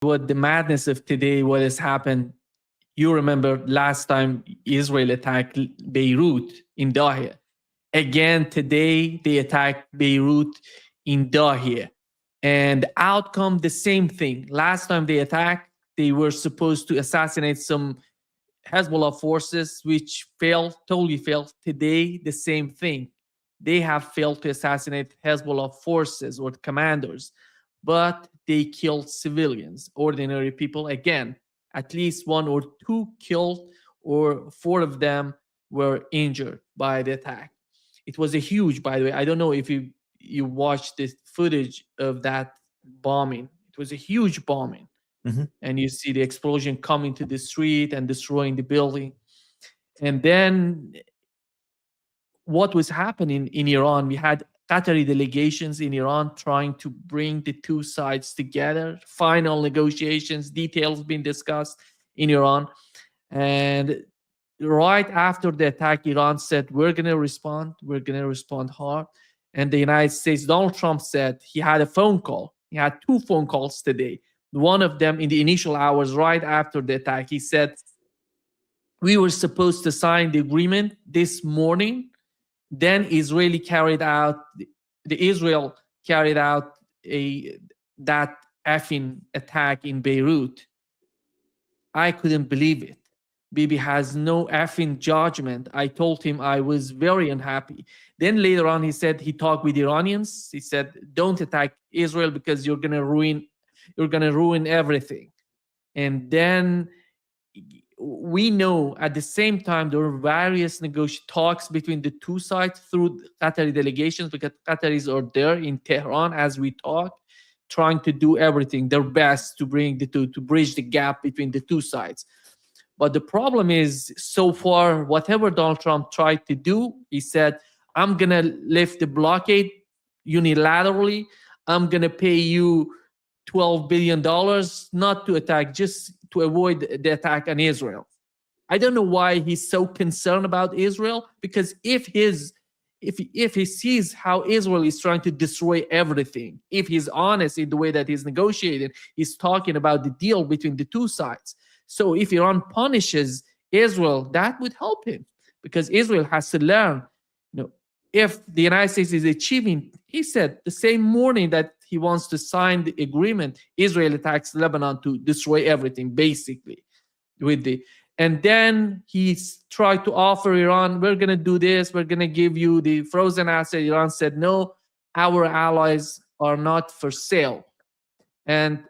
what the madness of today, what has happened. You remember last time Israel attacked Beirut in Dahia. Again, today they attacked Beirut in Dahia. And the outcome, the same thing. Last time they attacked, they were supposed to assassinate some Hezbollah forces, which failed, totally failed. Today, the same thing. They have failed to assassinate Hezbollah forces or commanders, but they killed civilians, ordinary people. Again, at least one or two killed, or four of them were injured by the attack. It was a huge, by the way. I don't know if you watched the footage of that bombing. It was a huge bombing, and you see the explosion coming to the street and destroying the building. And then what was happening in Iran, we had Qatari delegations in Iran trying to bring the two sides together, final negotiations, details being discussed in Iran. And right after the attack, Iran said, we're going to respond hard. And the United States, Donald Trump said he had a phone call. He had two phone calls today. One of them in the initial hours right after the attack, he said, we were supposed to sign the agreement this morning. Then Israel carried out that effing attack in Beirut. I couldn't believe it. Bibi has no effing judgment. I told him I was very unhappy. Then later on, he said he talked with Iranians. He said, don't attack Israel because you're gonna ruin everything. And then we know at the same time there were various talks between the two sides through Qatari delegations, because Qataris are there in Tehran as we talk, trying to do everything, their best to bridge the gap between the two sides. But the problem is, so far, whatever Donald Trump tried to do, he said, I'm going to lift the blockade unilaterally. I'm going to pay you $12 billion not to attack, just to avoid the attack on Israel. I don't know why he's so concerned about Israel, because if he sees how Israel is trying to destroy everything, if he's honest in the way that he's negotiating, he's talking about the deal between the two sides. So if Iran punishes Israel, that would help him, because Israel has to learn, if the United States is achieving, he said the same morning that he wants to sign the agreement, Israel attacks Lebanon to destroy everything, basically, and then he's tried to offer Iran, we're going to do this, we're going to give you the frozen asset. Iran said, no, our allies are not for sale. And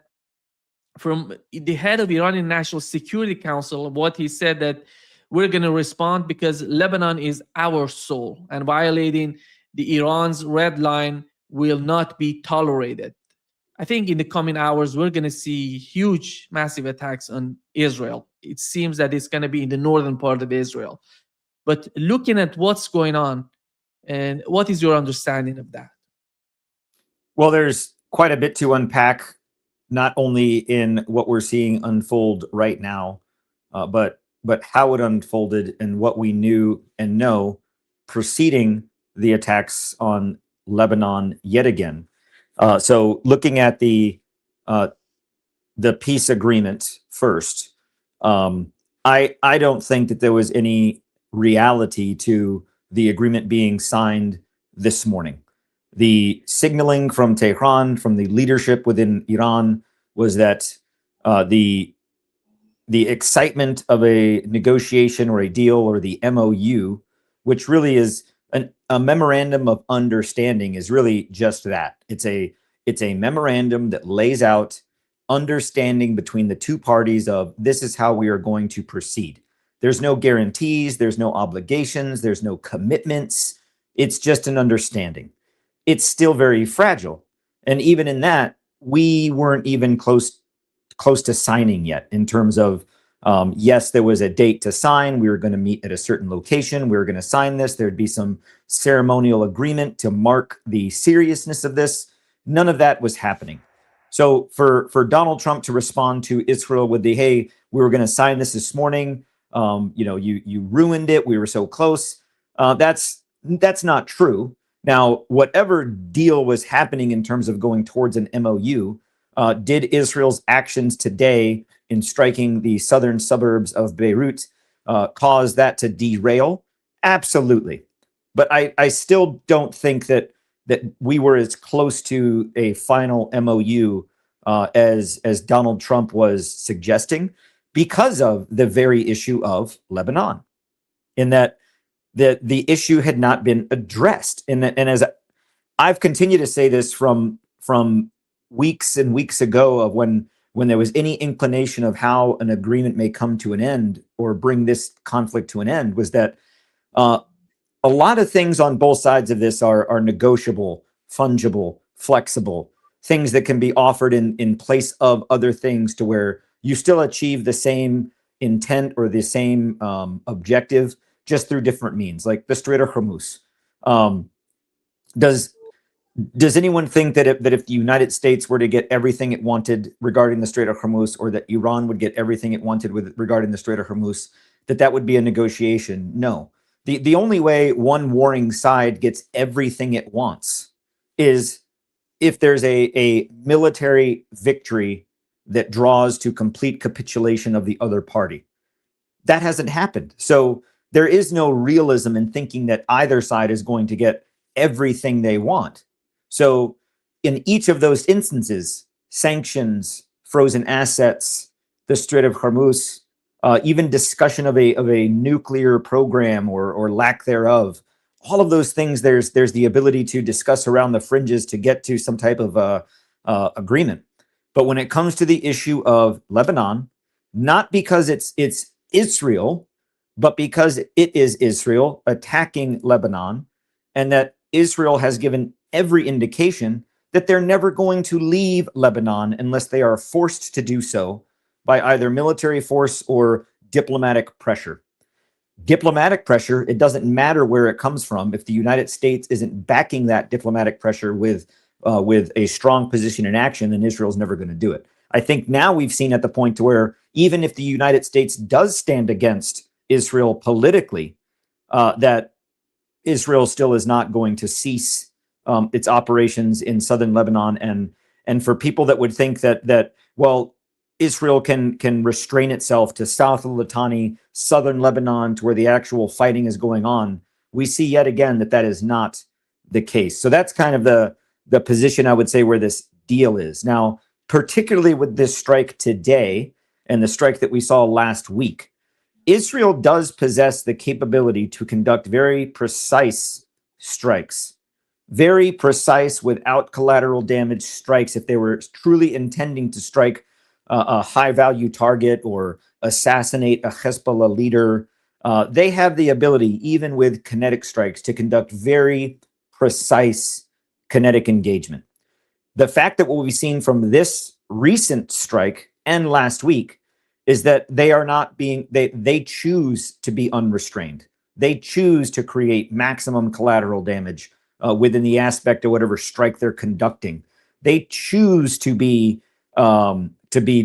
from the head of Iranian National Security Council, what he said, that we're going to respond because Lebanon is our soul, and violating the Iran's red line will not be tolerated. I think in the coming hours, we're going to see huge, massive attacks on Israel. It seems that it's going to be in the northern part of Israel. But looking at what's going on, and what is your understanding of that? Well, there's quite a bit to unpack, not only in what we're seeing unfold right now, but how it unfolded and what we knew and know preceding the attacks on Lebanon yet again. So looking at the peace agreement first, I don't think that there was any reality to the agreement being signed this morning. The signaling from Tehran, from the leadership within Iran, was that the excitement of a negotiation or a deal, or the MOU, which really is a memorandum of understanding, is really just that. It's a memorandum that lays out understanding between the two parties of, this is how we are going to proceed. There's no guarantees, there's no obligations, there's no commitments. It's just an understanding. It's still very fragile. And even in that, we weren't even close to signing yet, in terms of, yes, there was a date to sign. We were going to meet at a certain location. We were going to sign this. There'd be some ceremonial agreement to mark the seriousness of this. None of that was happening. So for Donald Trump to respond to Israel with the, hey, we were going to sign this morning, you ruined it, we were so close, that's not true. Now, whatever deal was happening in terms of going towards an MOU Did Israel's actions today in striking the southern suburbs of Beirut cause that to derail? Absolutely. But I still don't think that we were as close to a final MOU as Donald Trump was suggesting, because of the very issue of Lebanon, in that the issue had not been addressed. And as I've continued to say this from weeks and weeks ago, of when there was any inclination of how an agreement may come to an end or bring this conflict to an end, was that a lot of things on both sides of this are negotiable, fungible, flexible, things that can be offered in place of other things, to where you still achieve the same intent or the same objective, just through different means, like the Strait of Hormuz. Does anyone think that if the United States were to get everything it wanted regarding the Strait of Hormuz, or that Iran would get everything it wanted regarding the Strait of Hormuz, that would be a negotiation? No. The only way one warring side gets everything it wants is if there's a military victory that draws to complete capitulation of the other party. That hasn't happened. So there is no realism in thinking that either side is going to get everything they want. So in each of those instances, sanctions, frozen assets, the Strait of Hormuz, even discussion of a nuclear program or lack thereof, all of those things, there's the ability to discuss around the fringes to get to some type of agreement. But when it comes to the issue of Lebanon, not because it's Israel, but because it is Israel attacking Lebanon, and that Israel has given every indication that they're never going to leave Lebanon unless they are forced to do so by either military force or diplomatic pressure. Diplomatic pressure, it doesn't matter where it comes from. If the United States isn't backing that diplomatic pressure with a strong position in action, then Israel's never going to do it. I think now we've seen at the point to where even if the United States does stand against Israel politically, that Israel still is not going to cease its operations in southern Lebanon. And for people that would think that well, Israel can restrain itself to south of Litani, southern Lebanon, to where the actual fighting is going on, we see yet again that is not the case. So that's kind of the position, I would say, where this deal is now, particularly with this strike today and the strike that we saw last week. Israel does possess the capability to conduct very precise strikes, very precise, without collateral damage strikes, if they were truly intending to strike a high value target or assassinate a Hezbollah leader. They have the ability, even with kinetic strikes, to conduct very precise kinetic engagement. The fact that what we've seen from this recent strike and last week is that they are not being, they choose to be unrestrained. They choose to create maximum collateral damage within the aspect of whatever strike they're conducting. They choose to be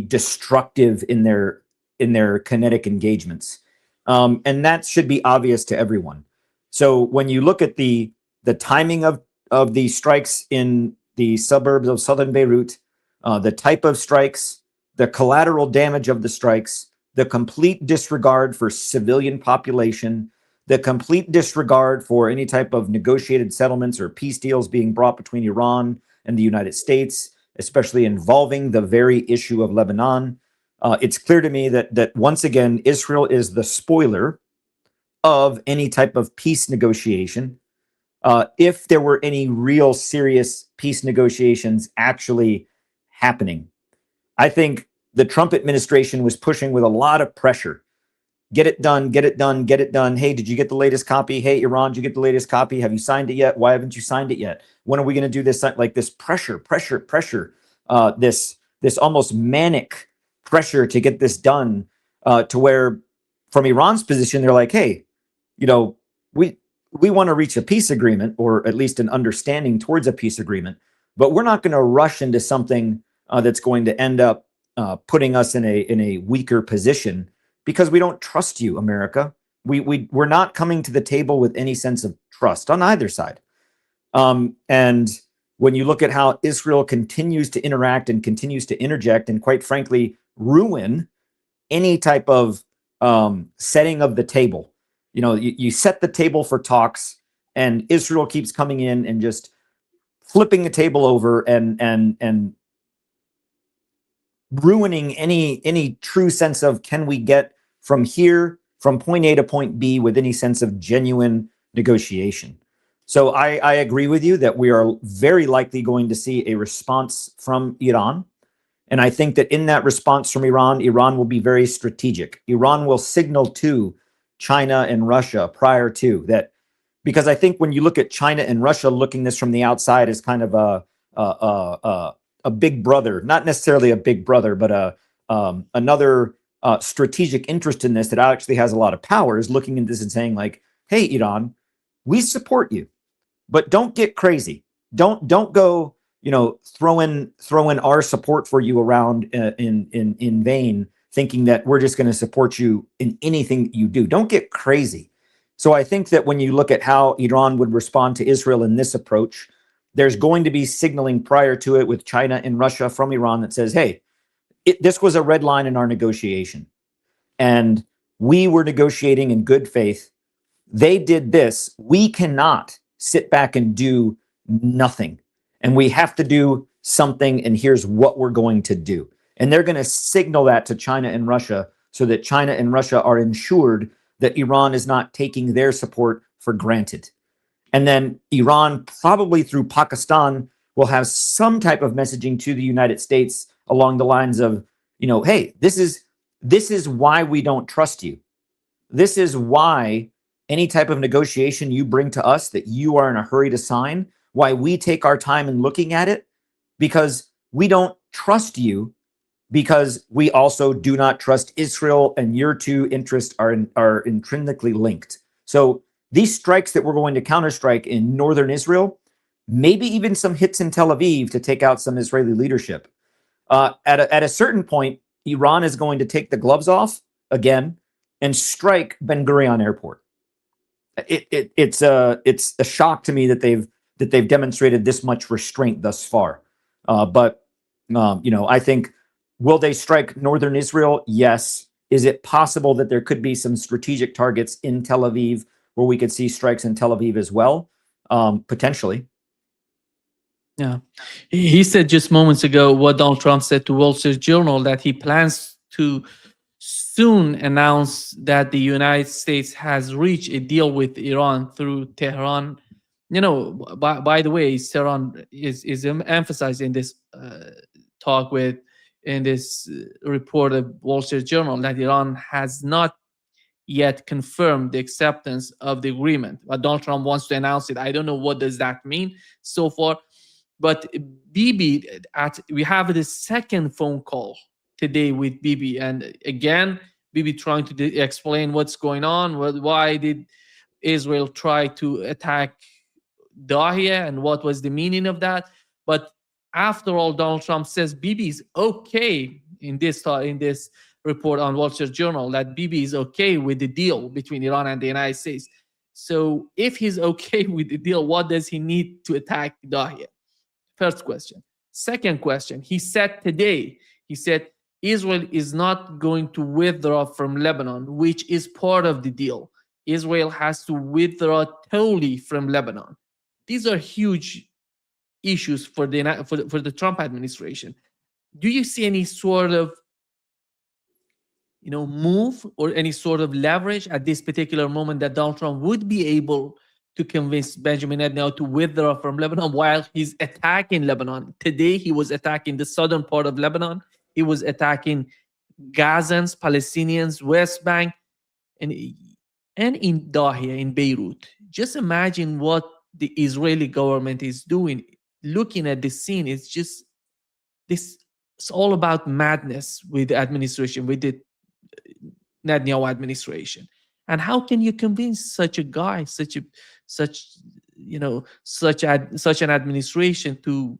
destructive in their kinetic engagements, and that should be obvious to everyone. So when you look at the timing of the strikes in the suburbs of southern Beirut, the type of strikes, the collateral damage of the strikes, the complete disregard for civilian population, the complete disregard for any type of negotiated settlements or peace deals being brought between Iran and the United States, especially involving the very issue of Lebanon, it's clear to me that once again, Israel is the spoiler of any type of peace negotiation. If there were any real serious peace negotiations actually happening, I think the Trump administration was pushing with a lot of pressure. Get it done, get it done, get it done. Hey, did you get the latest copy? Hey, Iran, did you get the latest copy? Have you signed it yet? Why haven't you signed it yet? When are we going to do this? Like this pressure, this almost manic pressure to get this done, to where from Iran's position, they're like, hey, we want to reach a peace agreement, or at least an understanding towards a peace agreement, but we're not going to rush into something that's going to end up putting us in a weaker position, because we don't trust you, America. We're not coming to the table with any sense of trust on either side. And when you look at how Israel continues to interact and continues to interject and, quite frankly, ruin any type of setting of the table. You know, you set the table for talks, and Israel keeps coming in and just flipping the table over and ruining any true sense of, can we get from here, from point A to point B, with any sense of genuine negotiation. So I agree with you that we are very likely going to see a response from Iran. And I think that in that response from Iran, Iran will be very strategic. Iran will signal to China and Russia prior to that, because I think when you look at China and Russia looking this from the outside as kind of a big brother, not necessarily a big brother, but another strategic interest in this that actually has a lot of power, is looking at this and saying, like, hey, Iran, we support you, but don't get crazy. Don't go, you know, throwing our support for you around in vain, thinking that we're just going to support you in anything that you do. Don't get crazy. So I think that when you look at how Iran would respond to Israel in this approach, there's going to be signaling prior to it with China and Russia from Iran that says, hey, this was a red line in our negotiation, and we were negotiating in good faith. They did this. We cannot sit back and do nothing, and we have to do something, and here's what we're going to do. And they're going to signal that to China and Russia so that China and Russia are ensured that Iran is not taking their support for granted. And then Iran, probably through Pakistan, will have some type of messaging to the United States along the lines of, you know, hey, this is why we don't trust you. This is why any type of negotiation you bring to us that you are in a hurry to sign, why we take our time in looking at it, because we don't trust you, because we also do not trust Israel, and your two interests are intrinsically linked. So these strikes that we're going to counterstrike in northern Israel, maybe even some hits in Tel Aviv to take out some Israeli leadership. At a certain point, Iran is going to take the gloves off again and strike Ben Gurion Airport. It's a shock to me that they've demonstrated this much restraint thus far. But you know, I think, will they strike northern Israel? Yes. Is it possible that there could be some strategic targets in Tel Aviv where we could see strikes in Tel Aviv as well? Potentially. Yeah. He said just moments ago what Donald Trump said to Wall Street Journal, that he plans to soon announce that the United States has reached a deal with Iran through Tehran. You know, by the way, Tehran is emphasized in this talk with, in this report of Wall Street Journal, that Iran has not yet confirmed the acceptance of the agreement, but Donald Trump wants to announce it. I don't know what does that mean so far. But Bibi, we have the second phone call today with Bibi, and again, Bibi trying to explain what's going on. Why did Israel try to attack Dahia, and what was the meaning of that? But after all, Donald Trump says Bibi is okay in this report on Wall Street Journal, that Bibi is okay with the deal between Iran and the United States. So if he's okay with the deal, what does he need to attack Dahia? First question. Second question, he said today, he said Israel is not going to withdraw from Lebanon, which is part of the deal. Israel has to withdraw totally from Lebanon. These are huge issues for the Trump administration. Do you see any sort of, you know, move or any sort of leverage at this particular moment that Donald Trump would be able to convince Benjamin Netanyahu to withdraw from Lebanon while he's attacking Lebanon? Today, he was attacking the southern part of Lebanon. He was attacking Gazans, Palestinians, West Bank, and in Dahia, in Beirut. Just imagine what the Israeli government is doing. Looking at the scene, it's just this. It's all about madness with the administration, with the Netanyahu administration. And how can you convince such a guy, such an administration to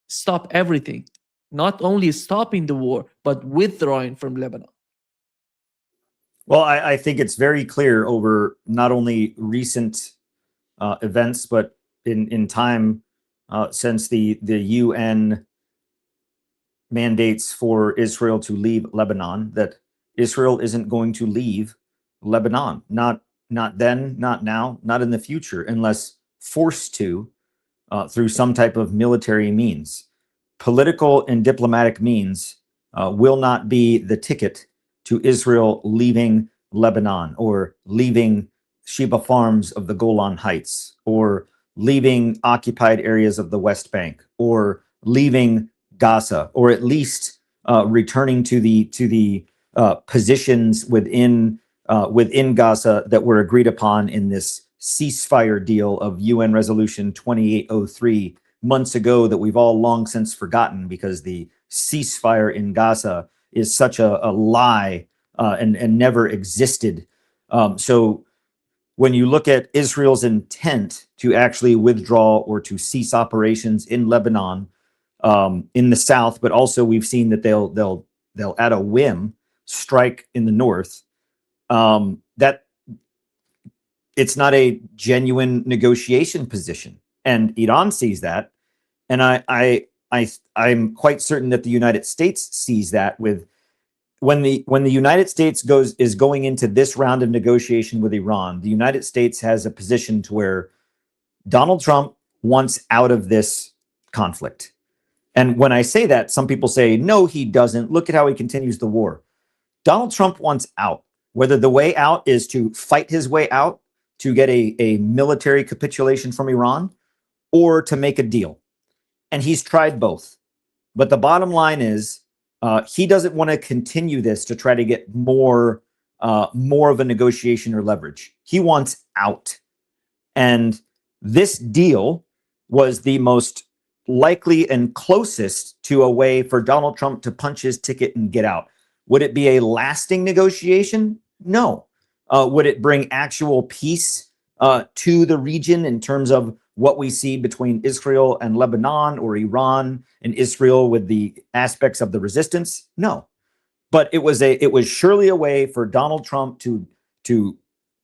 stop everything, not only stopping the war but withdrawing from Lebanon? Well, I think it's very clear over not only recent events, but in time since the UN mandates for Israel to leave Lebanon, that Israel isn't going to leave Lebanon. Not then, not now, not in the future, unless forced to through some type of military means. Political and diplomatic means will not be the ticket to Israel leaving Lebanon or leaving Sheba Farms of the Golan Heights or leaving occupied areas of the West Bank or leaving Gaza, or at least returning to the positions within Gaza that were agreed upon in this ceasefire deal of UN Resolution 2803 months ago that we've all long since forgotten, because the ceasefire in Gaza is such a lie and never existed. So when you look at Israel's intent to actually withdraw or to cease operations in Lebanon, in the south, but also we've seen that they'll at a whim strike in the north. That it's not a genuine negotiation position, and Iran sees that, and I'm quite certain that the United States sees that. With when the United States is going into this round of negotiation with Iran, the United States has a position to where Donald Trump wants out of this conflict. And when I say that, some people say, no, he doesn't. Look at how he continues the war. Donald Trump wants out. Whether the way out is to fight his way out, to get a military capitulation from Iran, or to make a deal. And he's tried both. But the bottom line is he doesn't want to continue this to try to get more of a negotiation or leverage. He wants out. And this deal was the most likely and closest to a way for Donald Trump to punch his ticket and get out. Would it be a lasting negotiation? No. Would it bring actual peace to the region in terms of what we see between Israel and Lebanon, or Iran and Israel with the aspects of the resistance? No. But it was surely a way for Donald Trump to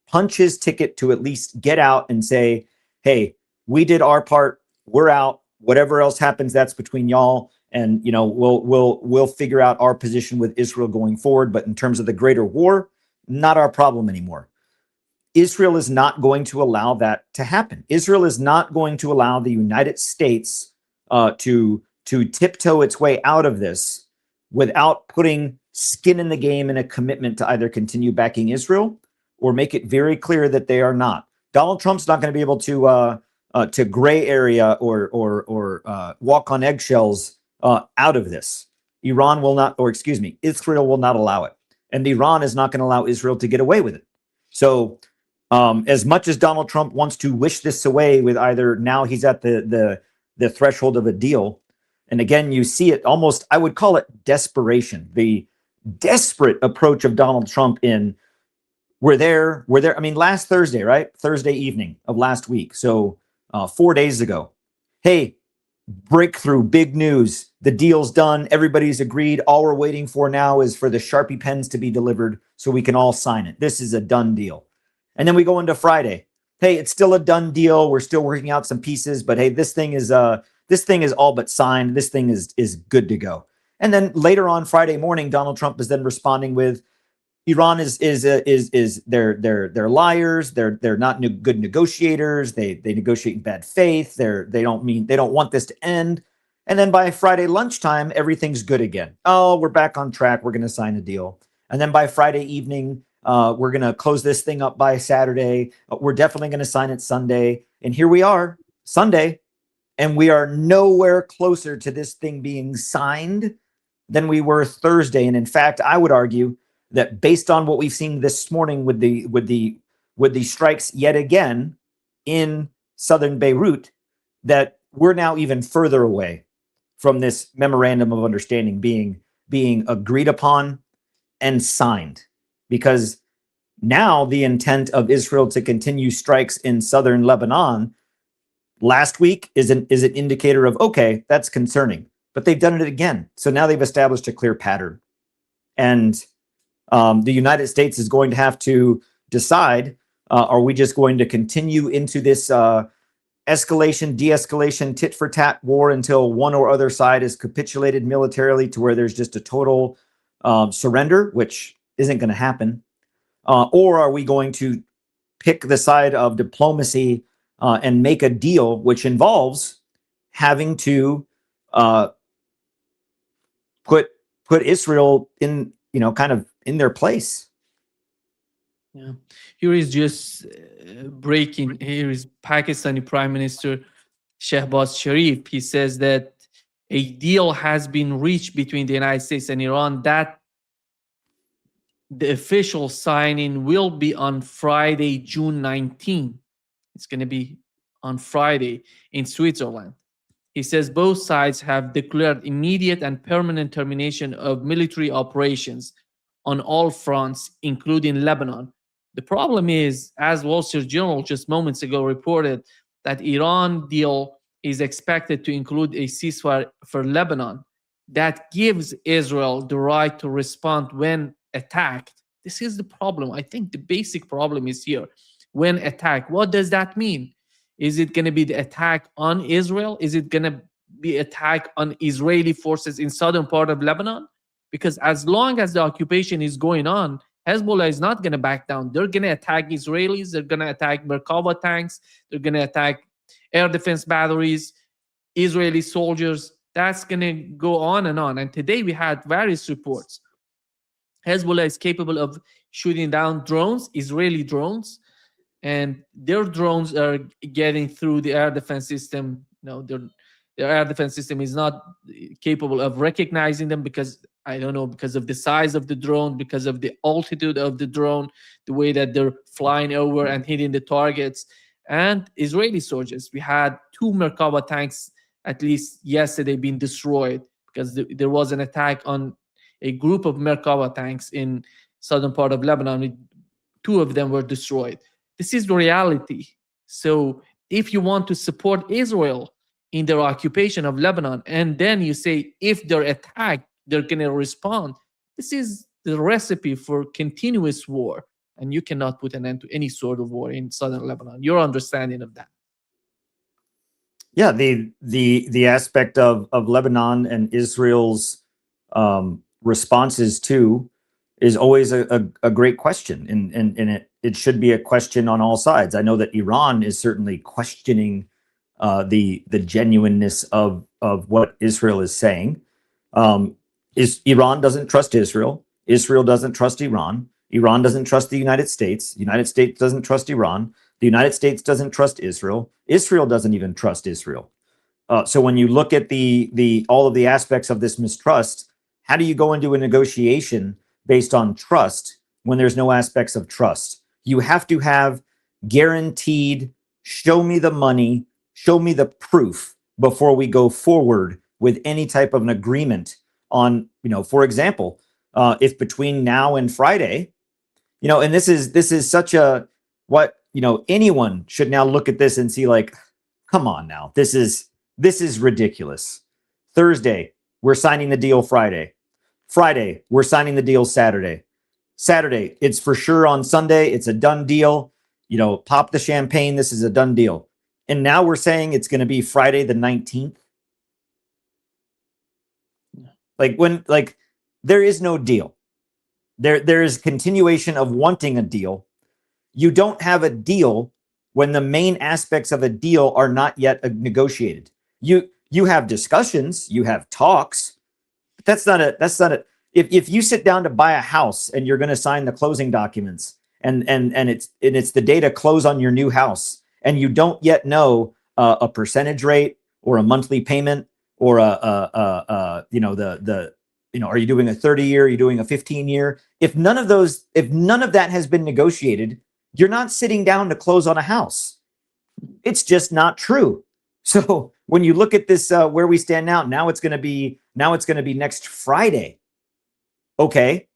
punch his ticket, to at least get out and say, hey, we did our part, we're out. Whatever else happens, that's between y'all. And we'll figure out our position with Israel going forward. But in terms of the greater war, not our problem anymore. Israel is not going to allow that to happen. Israel is not going to allow the United States to tiptoe its way out of this without putting skin in the game and a commitment to either continue backing Israel or make it very clear that they are not. Donald Trump's not going to be able to gray area or walk on eggshells out of this. Iran will not, or excuse me, Israel will not allow it. And Iran is not going to allow Israel to get away with it. So as much as Donald Trump wants to wish this away with either now he's at the threshold of a deal, and again, you see it almost, I would call it desperation, the desperate approach of Donald Trump in, we're there. I mean, last Thursday, right? Thursday evening of last week. So 4 days ago, hey, breakthrough, big news. The deal's done. Everybody's agreed. All we're waiting for now is for the Sharpie pens to be delivered so we can all sign it. This is a done deal. And then we go into Friday. Hey, it's still a done deal. We're still working out some pieces, but hey, this thing is all but signed. This thing is good to go. And then later on Friday morning, Donald Trump is then responding with, Iran is they're liars. They're not good negotiators. They negotiate in bad faith. They don't want this to end. And then by Friday lunchtime, everything's good again. Oh, we're back on track. We're going to sign a deal. And then by Friday evening, we're going to close this thing up by Saturday. We're definitely going to sign it Sunday. And here we are, Sunday, and we are nowhere closer to this thing being signed than we were Thursday. And in fact, I would argue that based on what we've seen this morning with the strikes yet again in southern Beirut, that we're now even further away from this memorandum of understanding being agreed upon and signed, because now the intent of Israel to continue strikes in southern Lebanon last week is an indicator of, okay, that's concerning, but they've done it again. So now they've established a clear pattern. And the United States is going to have to decide, are we just going to continue into this escalation, de-escalation, tit for tat war until one or other side is capitulated militarily to where there's just a total surrender, which isn't going to happen? Or are we going to pick the side of diplomacy and make a deal, which involves having to put Israel in, kind of in their place? Yeah. Here is just breaking. Here is Pakistani Prime Minister Shehbaz Sharif. He says that a deal has been reached between the United States and Iran that the official signing will be on Friday, June 19. It's going to be on Friday in Switzerland. He says both sides have declared immediate and permanent termination of military operations on all fronts, including Lebanon. The problem is, as Wall Street Journal just moments ago reported, that Iran deal is expected to include a ceasefire for Lebanon that gives Israel the right to respond when attacked. This is the problem. I think the basic problem is here. When attacked, what does that mean? Is it going to be the attack on Israel? Is it going to be attack on Israeli forces in southern part of Lebanon? Because as long as the occupation is going on, Hezbollah is not going to back down. They're going to attack Israelis. They're going to attack Merkava tanks. They're going to attack air defense batteries, Israeli soldiers. That's going to go on. And today we had various reports. Hezbollah is capable of shooting down drones, Israeli drones, and their drones are getting through the air defense system. Their air defense system is not capable of recognizing them because, I don't know, because of the size of the drone, because of the altitude of the drone, the way that they're flying over and hitting the targets. And Israeli soldiers, we had 2 Merkava tanks, at least yesterday, being destroyed because there was an attack on a group of Merkava tanks in southern part of Lebanon. 2 of them were destroyed. This is the reality. So if you want to support Israel in their occupation of Lebanon, and then you say if they're attacked, they're going to respond, this is the recipe for continuous war. And you cannot put an end to any sort of war in southern Lebanon. Your understanding of that? Yeah, the aspect of Lebanon and Israel's responses to is always a great question, and it should be a question on all sides. I know that Iran is certainly questioning the genuineness of what Israel is saying. Is Iran doesn't trust Israel. Israel doesn't trust Iran. Iran doesn't trust the United States. The United States doesn't trust Iran. The United States doesn't trust Israel. Israel doesn't even trust Israel. So when you look at the all of the aspects of this mistrust, how do you go into a negotiation based on trust when there's no aspects of trust? You have to have guaranteed, show me the money, show me the proof before we go forward with any type of an agreement on, for example, if between now and Friday, and this is such a, what, anyone should now look at this and see, like, come on now, this is ridiculous. Thursday, we're signing the deal Friday. Friday, we're signing the deal Saturday. Saturday, it's for sure on Sunday. It's a done deal. Pop the champagne. This is a done deal. And now we're saying it's going to be Friday the 19th. Like there is no deal. There is continuation of wanting a deal. You don't have a deal when the main aspects of a deal are not yet negotiated. You have discussions, you have talks, but that's not a if you sit down to buy a house and you're going to sign the closing documents and it's the day to close on your new house and you don't yet know a percentage rate or a monthly payment or are you doing a 30-year, are you doing a 15-year? If none of that has been negotiated, you're not sitting down to close on a house. It's just not true. So when you look at this, where we stand now it's going to be next Friday. Okay,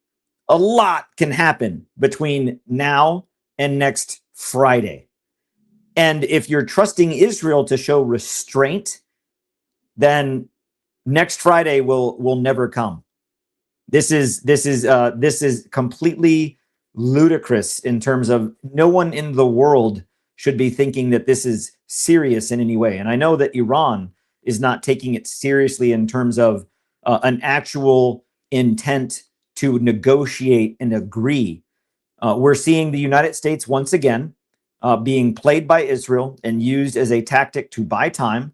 a lot can happen between now and next Friday. And if you're trusting Israel to show restraint, then next Friday will never come. This is completely ludicrous in terms of no one in the world should be thinking that this is serious in any way. And I know that Iran is not taking it seriously in terms of an actual intent to negotiate and agree. We're seeing the United States once again being played by Israel and used as a tactic to buy time.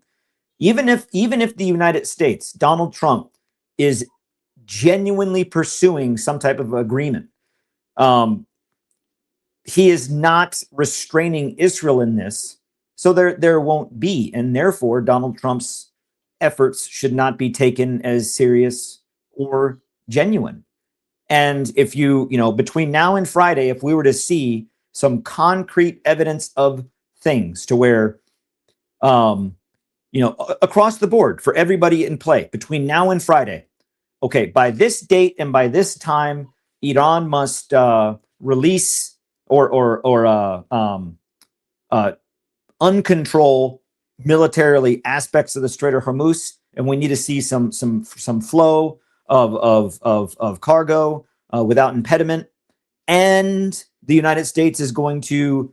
Even if the United States, Donald Trump, is genuinely pursuing some type of agreement, he is not restraining Israel in this, so there won't be, and therefore Donald Trump's efforts should not be taken as serious or genuine. And if between now and Friday, if we were to see some concrete evidence of things to where, across the board for everybody in play between now and Friday, okay, by this date and by this time, Iran must release or uncontrol militarily aspects of the Strait of Hormuz, and we need to see some flow of cargo without impediment. And the United States is going to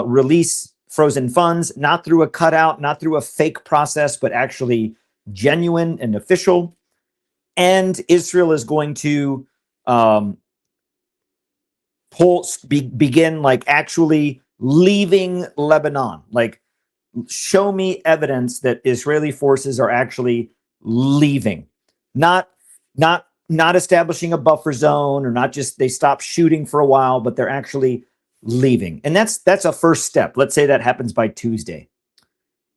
release frozen funds, not through a cutout, not through a fake process, but actually genuine and official. And Israel is going to begin like actually leaving Lebanon. Like, show me evidence that Israeli forces are actually leaving, not establishing a buffer zone, or not just they stop shooting for a while, but they're actually leaving. And that's a first step. Let's say that happens by Tuesday.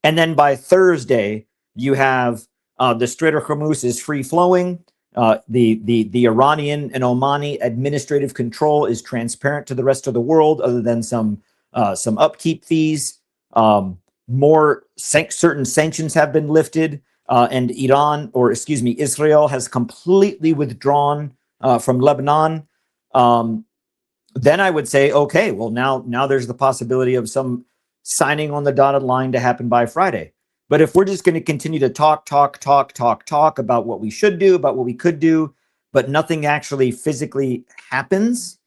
And then by Thursday, you have the Strait of Hormuz is free flowing. The Iranian and Omani administrative control is transparent to the rest of the world, other than some upkeep fees. Certain sanctions have been lifted, and Israel has completely withdrawn from Lebanon. Then I would say, okay, well, now there's the possibility of some signing on the dotted line to happen by Friday. But if we're just going to continue to talk about what we should do, about what we could do, but nothing actually physically happens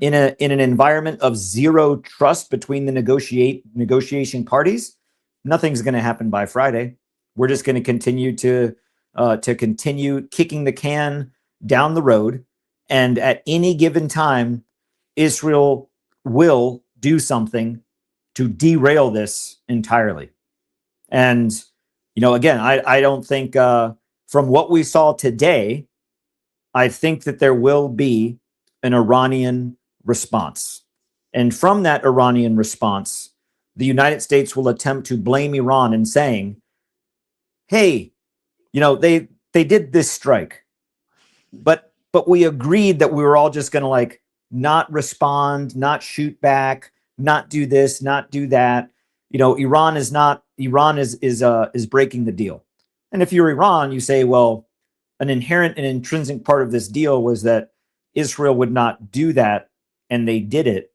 in an environment of zero trust between the negotiation parties, nothing's going to happen by Friday. We're just going to continue to continue kicking the can down the road, and at any given time, Israel will do something to derail this entirely. And again, I don't think from what we saw today, I think that there will be an Iranian response. And from that Iranian response, the United States will attempt to blame Iran in saying, hey, they did this strike, but we agreed that we were all just going to like not respond, not shoot back, not do this, not do that. Iran is breaking the deal. And if you're Iran, you say, well, an inherent and intrinsic part of this deal was that Israel would not do that, and they did it,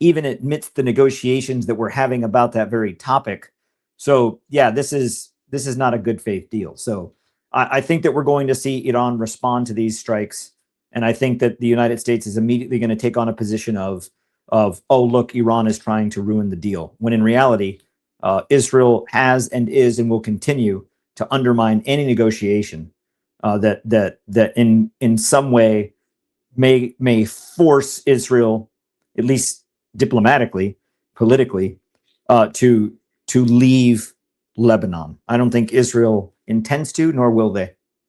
even amidst the negotiations that we're having about that very topic. So yeah, this is not a good faith deal. So I think that we're going to see Iran respond to these strikes, and I think that the United States is immediately going to take on a position of oh, look, Iran is trying to ruin the deal, when in reality, Israel has and is and will continue to undermine any negotiation that in some way may force Israel, at least diplomatically, politically, to leave Lebanon. I don't think Israel intends to, nor will they.